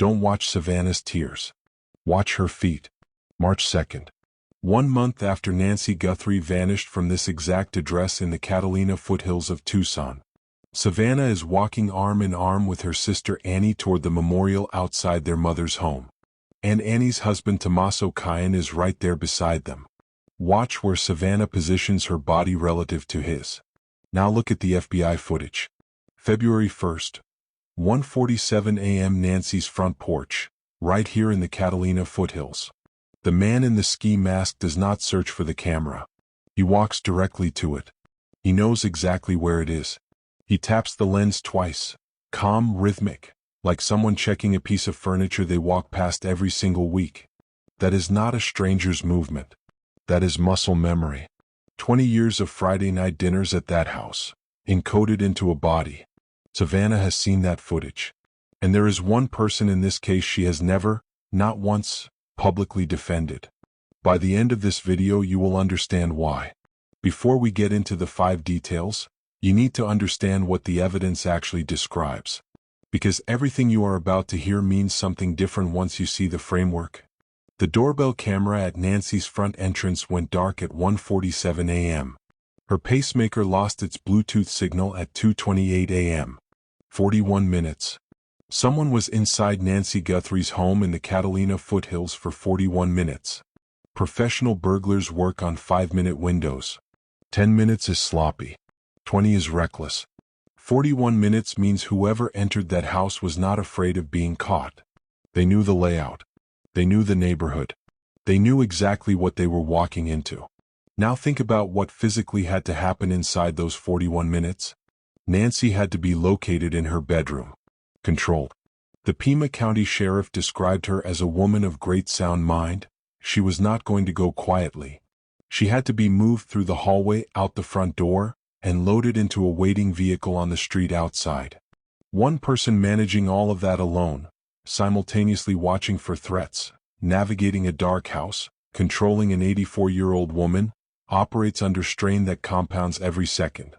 Don't watch Savannah's tears. Watch her feet. March 2nd. 1 month after Nancy Guthrie vanished from this exact address in the Catalina foothills of Tucson, Savannah is walking arm in arm with her sister Annie toward the memorial outside their mother's home. And Annie's husband Tommaso is right there beside them. Watch where Savannah positions her body relative to his. Now look at the FBI footage. February 1st. 1:47 a.m. Nancy's front porch, right here in the Catalina foothills. The man in the ski mask does not search for the camera. He walks directly to it. He knows exactly where it is. He taps the lens twice, calm, rhythmic, like someone checking a piece of furniture they walk past every single week. That is not a stranger's movement. That is muscle memory. 20 years of Friday night dinners at that house, encoded into a body. Savannah has seen that footage. And there is one person in this case she has never, not once, publicly defended. By the end of this video you will understand why. Before we get into the 5 details, you need to understand what the evidence actually describes. Because everything you are about to hear means something different once you see the framework. The doorbell camera at Nancy's front entrance went dark at 1:47 a.m. Her pacemaker lost its Bluetooth signal at 2:28 a.m. 41 minutes. Someone was inside Nancy Guthrie's home in the Catalina foothills for 41 minutes. Professional burglars work on 5-minute windows. 10 minutes is sloppy. 20 is reckless. 41 minutes means whoever entered that house was not afraid of being caught. They knew the layout. They knew the neighborhood. They knew exactly what they were walking into. Now think about what physically had to happen inside those 41 minutes. Nancy had to be located in her bedroom. Controlled. The Pima County Sheriff described her as a woman of great sound mind. She was not going to go quietly. She had to be moved through the hallway out the front door and loaded into a waiting vehicle on the street outside. One person managing all of that alone, simultaneously watching for threats, navigating a dark house, controlling an 84-year-old woman, operates under strain that compounds every second.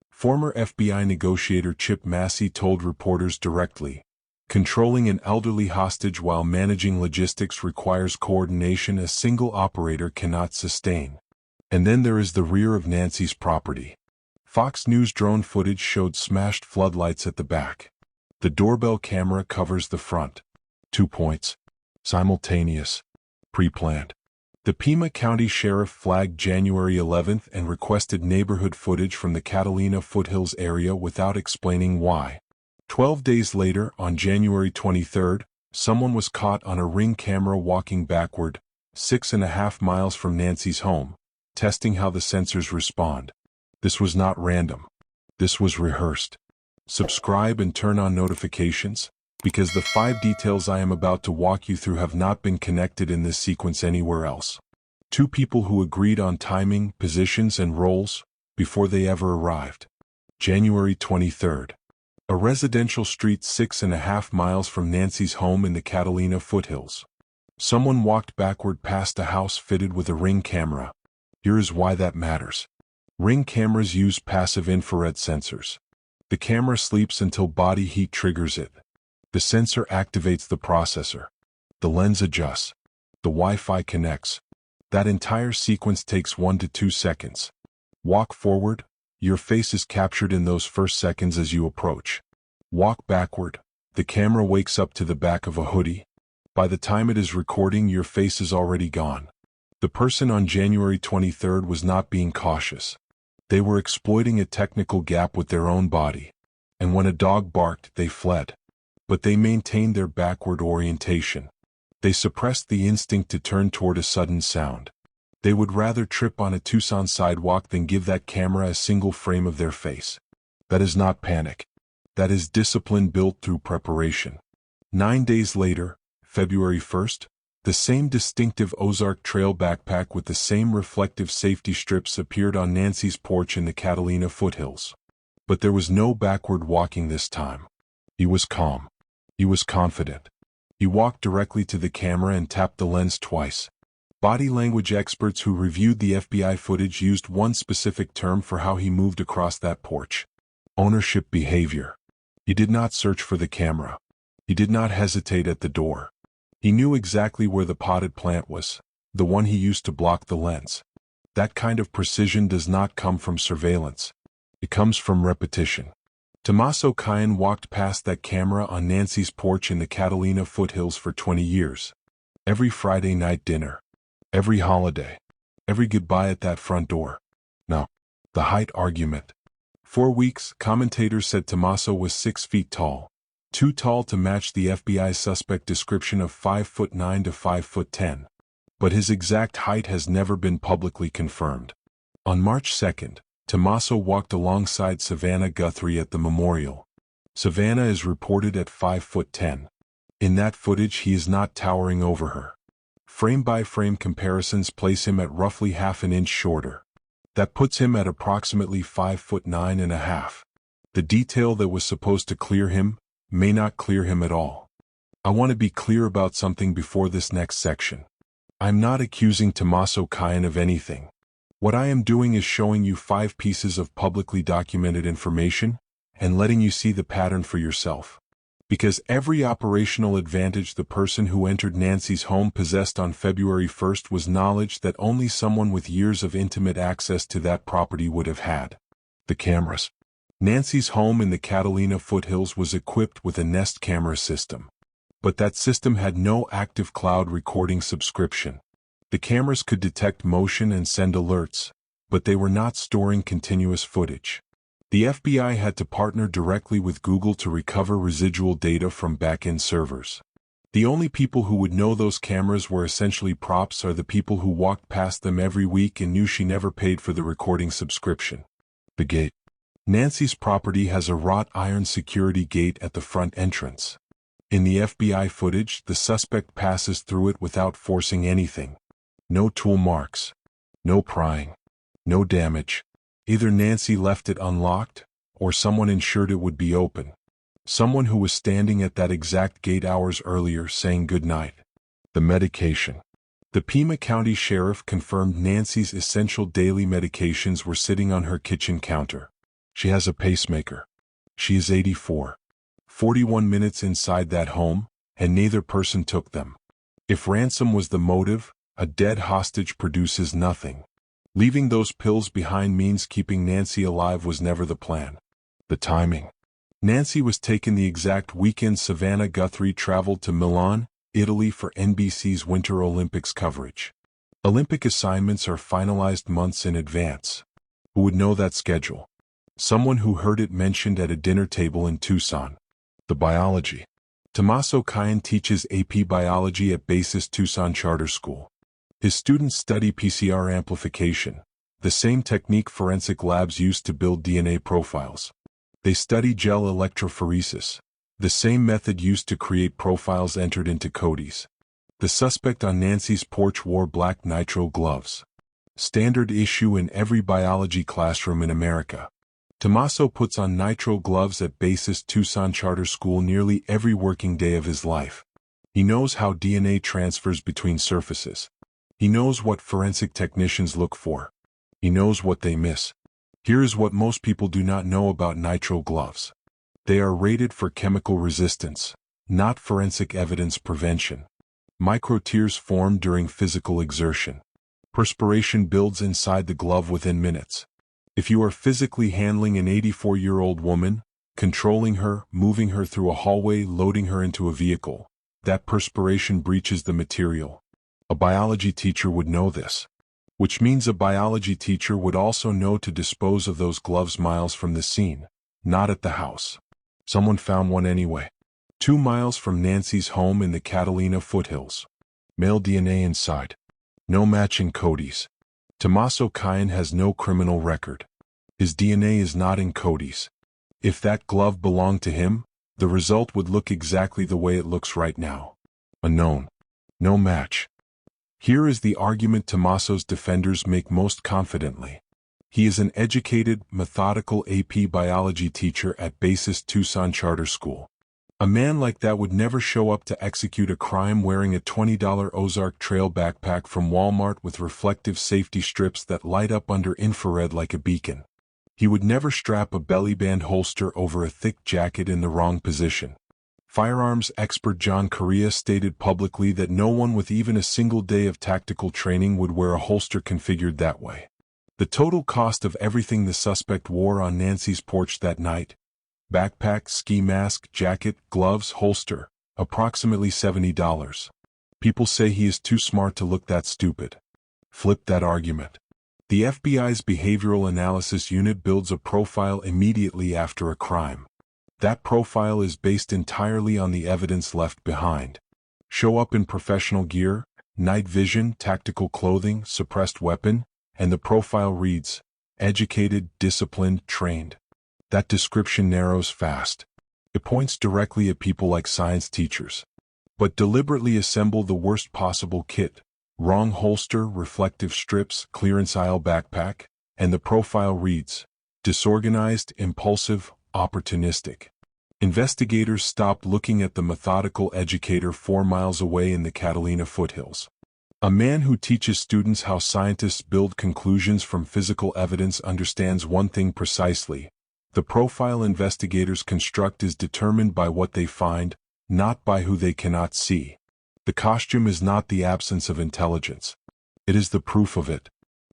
Former FBI negotiator Chip Massey told reporters directly, "Controlling an elderly hostage while managing logistics requires coordination a single operator cannot sustain." And then there is the rear of Nancy's property. Fox News drone footage showed smashed floodlights at the back. The doorbell camera covers the front. 2 points. Simultaneous. Pre-planned. The Pima County Sheriff flagged January 11th and requested neighborhood footage from the Catalina foothills area without explaining why. 12 days later, on January 23rd, someone was caught on a Ring camera walking backward, 6.5 miles from Nancy's home, testing how the sensors respond. This was not random. This was rehearsed. Subscribe and turn on notifications, because the 5 details I am about to walk you through have not been connected in this sequence anywhere else. 2 people who agreed on timing, positions, and roles before they ever arrived. January 23rd. A residential street 6.5 miles from Nancy's home in the Catalina foothills. Someone walked backward past a house fitted with a Ring camera. Here is why that matters. Ring cameras use passive infrared sensors. The camera sleeps until body heat triggers it. The sensor activates the processor. The lens adjusts. The Wi-Fi connects. That entire sequence takes 1 to 2 seconds. Walk forward. Your face is captured in those first seconds as you approach. Walk backward. The camera wakes up to the back of a hoodie. By the time it is recording, your face is already gone. The person on January 23rd was not being cautious. They were exploiting a technical gap with their own body. And when a dog barked, they fled. But they maintained their backward orientation. They suppressed the instinct to turn toward a sudden sound. They would rather trip on a Tucson sidewalk than give that camera a single frame of their face. That is not panic. That is discipline built through preparation. 9 days later, February 1st, the same distinctive Ozark Trail backpack with the same reflective safety strips appeared on Nancy's porch in the Catalina foothills. But there was no backward walking this time. He was calm. He was confident. He walked directly to the camera and tapped the lens twice. Body language experts who reviewed the FBI footage used one specific term for how he moved across that porch. Ownership behavior. He did not search for the camera. He did not hesitate at the door. He knew exactly where the potted plant was, the one he used to block the lens. That kind of precision does not come from surveillance. It comes from repetition. Tommaso Cain walked past that camera on Nancy's porch in the Catalina foothills for 20 years. Every Friday night dinner. Every holiday. Every goodbye at that front door. Now, the height argument. For weeks, commentators said Tommaso was 6 feet tall. Too tall to match the FBI suspect description of 5'9" to 5'10". But his exact height has never been publicly confirmed. On March 2nd, Tommaso walked alongside Savannah Guthrie at the memorial. Savannah is reported at 5'10". In that footage he is not towering over her. Frame-by-frame comparisons place him at roughly half an inch shorter. That puts him at approximately 5'9½". The detail that was supposed to clear him may not clear him at all. I want to be clear about something before this next section. I'm not accusing Tommaso Cain of anything. What I am doing is showing you 5 pieces of publicly documented information and letting you see the pattern for yourself. Because every operational advantage the person who entered Nancy's home possessed on February 1st was knowledge that only someone with years of intimate access to that property would have had. The cameras. Nancy's home in the Catalina foothills was equipped with a Nest camera system. But that system had no active cloud recording subscription. The cameras could detect motion and send alerts, but they were not storing continuous footage. The FBI had to partner directly with Google to recover residual data from back-end servers. The only people who would know those cameras were essentially props are the people who walked past them every week and knew she never paid for the recording subscription. The gate. Nancy's property has a wrought iron security gate at the front entrance. In the FBI footage, the suspect passes through it without forcing anything. No tool marks. No prying. No damage. Either Nancy left it unlocked, or someone ensured it would be open. Someone who was standing at that exact gate hours earlier saying goodnight. The medication. The Pima County Sheriff confirmed Nancy's essential daily medications were sitting on her kitchen counter. She has a pacemaker. She is 84. 41 minutes inside that home, and neither person took them. If ransom was the motive, a dead hostage produces nothing. Leaving those pills behind means keeping Nancy alive was never the plan. The timing. Nancy was taken the exact weekend Savannah Guthrie traveled to Milan, Italy for NBC's Winter Olympics coverage. Olympic assignments are finalized months in advance. Who would know that schedule? Someone who heard it mentioned at a dinner table in Tucson. The biology. Tommaso Cain teaches AP Biology at Basis Tucson Charter School. His students study PCR amplification, the same technique forensic labs use to build DNA profiles. They study gel electrophoresis, the same method used to create profiles entered into Cody's. The suspect on Nancy's porch wore black nitrile gloves. Standard issue in every biology classroom in America. Tommaso puts on nitrile gloves at Basis Tucson Charter School nearly every working day of his life. He knows how DNA transfers between surfaces. He knows what forensic technicians look for. He knows what they miss. Here is what most people do not know about nitrile gloves. They are rated for chemical resistance, not forensic evidence prevention. Microtears form during physical exertion. Perspiration builds inside the glove within minutes. If you are physically handling an 84-year-old woman, controlling her, moving her through a hallway, loading her into a vehicle, that perspiration breaches the material. A biology teacher would know this. Which means a biology teacher would also know to dispose of those gloves miles from the scene, not at the house. Someone found one anyway. 2 miles from Nancy's home in the Catalina foothills. Male DNA inside. No matching Cody's. Tommaso Cain has no criminal record. His DNA is not in Cody's. If that glove belonged to him, the result would look exactly the way it looks right now. Unknown. No match. Here is the argument Tommaso's defenders make most confidently. He is an educated, methodical AP biology teacher at Basis Tucson Charter School. A man like that would never show up to execute a crime wearing a $20 Ozark Trail backpack from Walmart with reflective safety strips that light up under infrared like a beacon. He would never strap a bellyband holster over a thick jacket in the wrong position. Firearms expert John Correa stated publicly that no one with even a single day of tactical training would wear a holster configured that way. The total cost of everything the suspect wore on Nancy's porch that night — backpack, ski mask, jacket, gloves, holster — approximately $70. People say he is too smart to look that stupid. Flip that argument. The FBI's Behavioral Analysis Unit builds a profile immediately after a crime. That profile is based entirely on the evidence left behind. Show up in professional gear, night vision, tactical clothing, suppressed weapon, and the profile reads, educated, disciplined, trained. That description narrows fast. It points directly at people like science teachers. But deliberately assemble the worst possible kit: wrong holster, reflective strips, clearance aisle backpack, and the profile reads, disorganized, impulsive, opportunistic. Investigators stopped looking at the methodical educator 4 miles away in the Catalina foothills. A man who teaches students how scientists build conclusions from physical evidence understands one thing precisely: the profile investigators construct is determined by what they find, not by who they cannot see. The costume is not the absence of intelligence. It is the proof of it.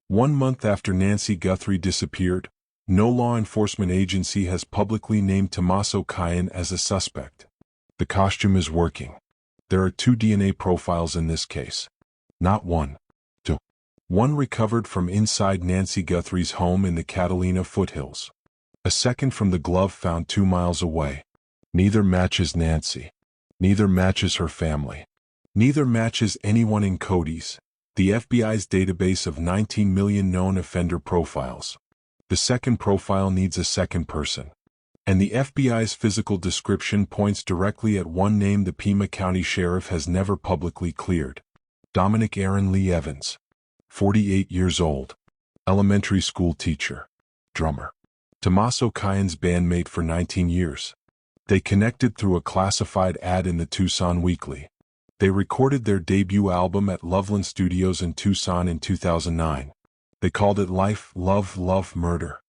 1 month after NancyGuthrie disappeared, no law enforcement agency has publicly named Tommaso as a suspect. The costume is working. There are 2 DNA profiles in this case. Not 1, 2. One recovered from inside NancyGuthrie's home in the Catalina foothills. A second from the glove found 2 miles away. Neither matches Nancy. Neither matches her family. Neither matches anyone in CODIS, the FBI's database of 19 million known offender profiles. The second profile needs a second person. And the FBI's physical description points directly at one name the Pima County Sheriff has never publicly cleared: Dominic Aaron Lee Evans. 48 years old. Elementary school teacher. Drummer. Tommaso Cayen's bandmate for 19 years. They connected through a classified ad in the Tucson Weekly. They recorded their debut album at Loveland Studios in Tucson in 2009. They called it Life, Love, Love, Murder.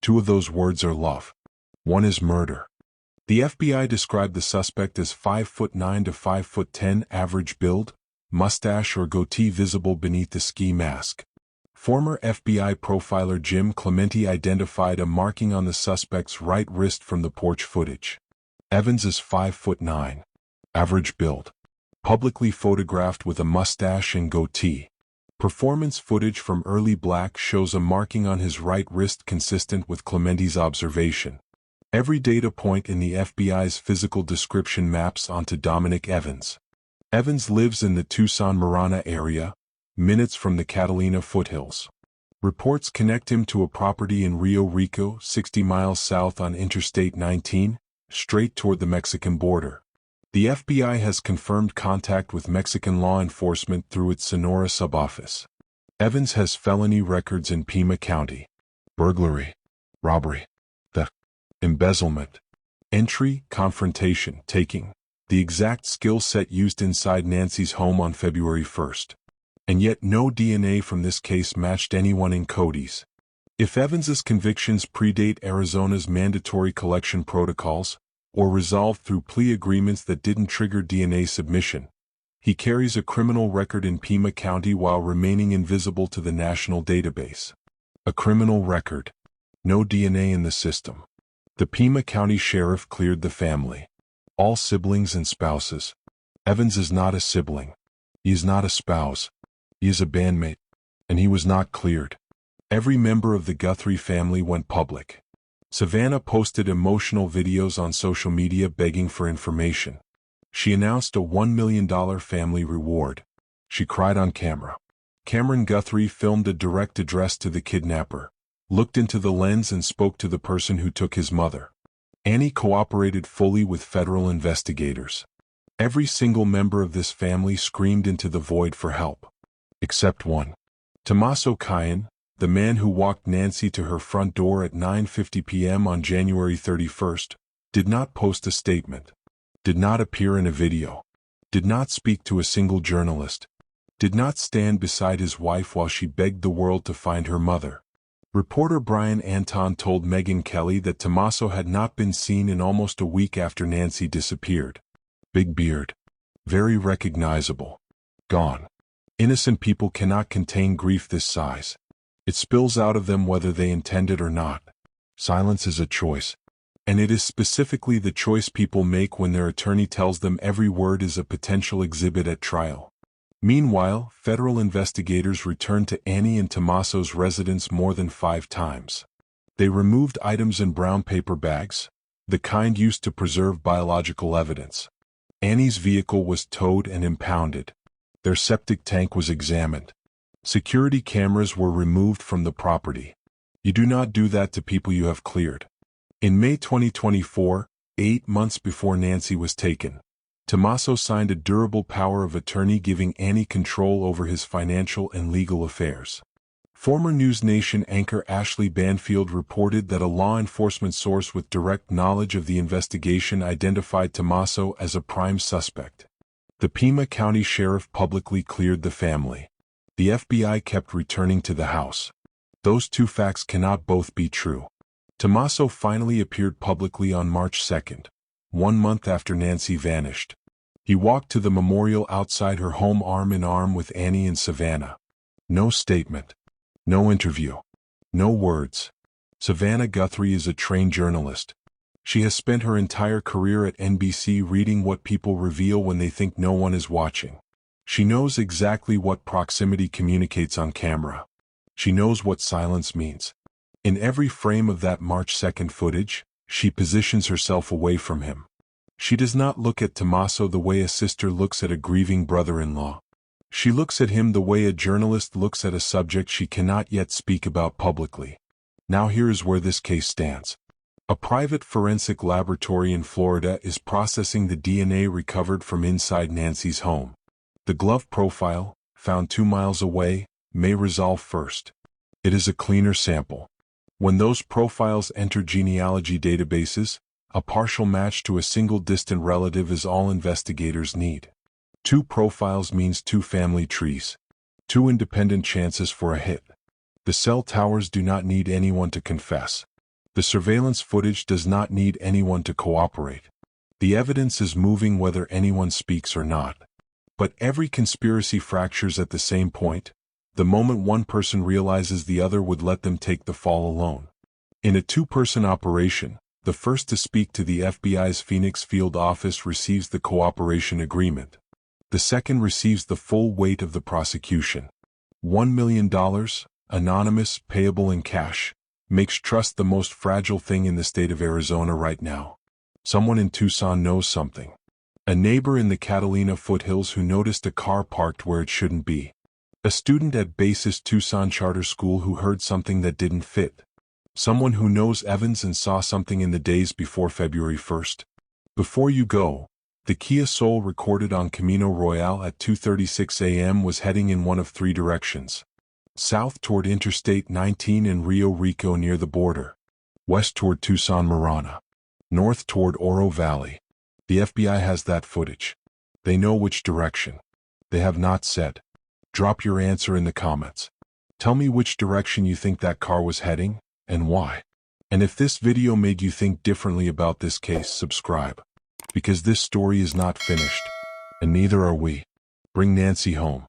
2 of those words are love. 1 is murder. The FBI described the suspect as 5'9" to 5'10", average build, mustache or goatee visible beneath the ski mask. Former FBI profiler Jim Clemente identified a marking on the suspect's right wrist from the porch footage. Evans is 5'9", average build, publicly photographed with a mustache and goatee. Performance footage from early Black shows a marking on his right wrist consistent with Clemente's observation. Every data point in the FBI's physical description maps onto Dominic Evans. Evans lives in the Tucson-Marana area, minutes from the Catalina foothills. Reports connect him to a property in Rio Rico, 60 miles south on Interstate 19, straight toward the Mexican border. The FBI has confirmed contact with Mexican law enforcement through its Sonora suboffice. Evans has felony records in Pima County: burglary, robbery, theft, embezzlement, entry, confrontation, taking, the exact skill set used inside Nancy's home on February 1st. And yet no DNA from this case matched anyone in CODIS. If Evans's convictions predate Arizona's mandatory collection protocols, or resolved through plea agreements that didn't trigger DNA submission, he carries a criminal record in Pima County while remaining invisible to the national database. A criminal record. No DNA in the system. The Pima County Sheriff cleared the family. All siblings and spouses. Evans is not a sibling. He is not a spouse. He is a bandmate. And he was not cleared. Every member of the Guthrie family went public. Savannah posted emotional videos on social media begging for information. She announced a $1 million family reward. She cried on camera. Cameron Guthrie filmed a direct address to the kidnapper, looked into the lens and spoke to the person who took his mother. Annie cooperated fully with federal investigators. Every single member of this family screamed into the void for help. Except one. Tommaso Cayen, the man who walked Nancy to her front door at 9:50 p.m. on January 31st, did not post a statement, did not appear in a video, did not speak to a single journalist, did not stand beside his wife while she begged the world to find her mother. Reporter Brian Anton told Megyn Kelly that Tommaso had not been seen in almost a week after Nancy disappeared. Big beard. Very recognizable. Gone. Innocent people cannot contain grief this size. It spills out of them whether they intend it or not. Silence is a choice. And it is specifically the choice people make when their attorney tells them every word is a potential exhibit at trial. Meanwhile, federal investigators returned to Annie and Tommaso's residence more than 5 times. They removed items in brown paper bags, the kind used to preserve biological evidence. Annie's vehicle was towed and impounded. Their septic tank was examined. Security cameras were removed from the property. You do not do that to people you have cleared. In May 2024, 8 months before Nancy was taken, Tommaso signed a durable power of attorney giving Annie control over his financial and legal affairs. Former News Nation anchor Ashley Banfield reported that a law enforcement source with direct knowledge of the investigation identified Tommaso as a prime suspect. The Pima County Sheriff publicly cleared the family. The FBI kept returning to the house. Those two facts cannot both be true. Tommaso finally appeared publicly on March 2nd, 1 month after Nancy vanished. He walked to the memorial outside her home arm in arm with Annie and Savannah. No statement. No interview. No words. Savannah Guthrie is a trained journalist. She has spent her entire career at NBC reading what people reveal when they think no one is watching. She knows exactly what proximity communicates on camera. She knows what silence means. In every frame of that March 2nd footage, she positions herself away from him. She does not look at Tommaso the way a sister looks at a grieving brother-in-law. She looks at him the way a journalist looks at a subject she cannot yet speak about publicly. Now here is where this case stands. A private forensic laboratory in Florida is processing the DNA recovered from inside Nancy's home. The glove profile, found 2 miles away, may resolve first. It is a cleaner sample. When those profiles enter genealogy databases, a partial match to a single distant relative is all investigators need. 2 profiles means 2 family trees. 2 independent chances for a hit. The cell towers do not need anyone to confess. The surveillance footage does not need anyone to cooperate. The evidence is moving whether anyone speaks or not. But every conspiracy fractures at the same point, the moment one person realizes the other would let them take the fall alone. In a 2-person operation, the first to speak to the FBI's Phoenix field office receives the cooperation agreement. The second receives the full weight of the prosecution. $1 million, anonymous, payable in cash, makes trust the most fragile thing in the state of Arizona right now. Someone in Tucson knows something. A neighbor in the Catalina foothills who noticed a car parked where it shouldn't be. A student at Basis Tucson Charter School who heard something that didn't fit. Someone who knows Evans and saw something in the days before February 1st. Before you go, the Kia Soul recorded on Camino Royale at 2:36 a.m. was heading in one of 3 directions. South toward Interstate 19 in Rio Rico near the border. West toward Tucson Marana. North toward Oro Valley. The FBI has that footage. They know which direction. They have not said. Drop your answer in the comments. Tell me which direction you think that car was heading, and why. And if this video made you think differently about this case, subscribe. Because this story is not finished, and neither are we. Bring Nancy home.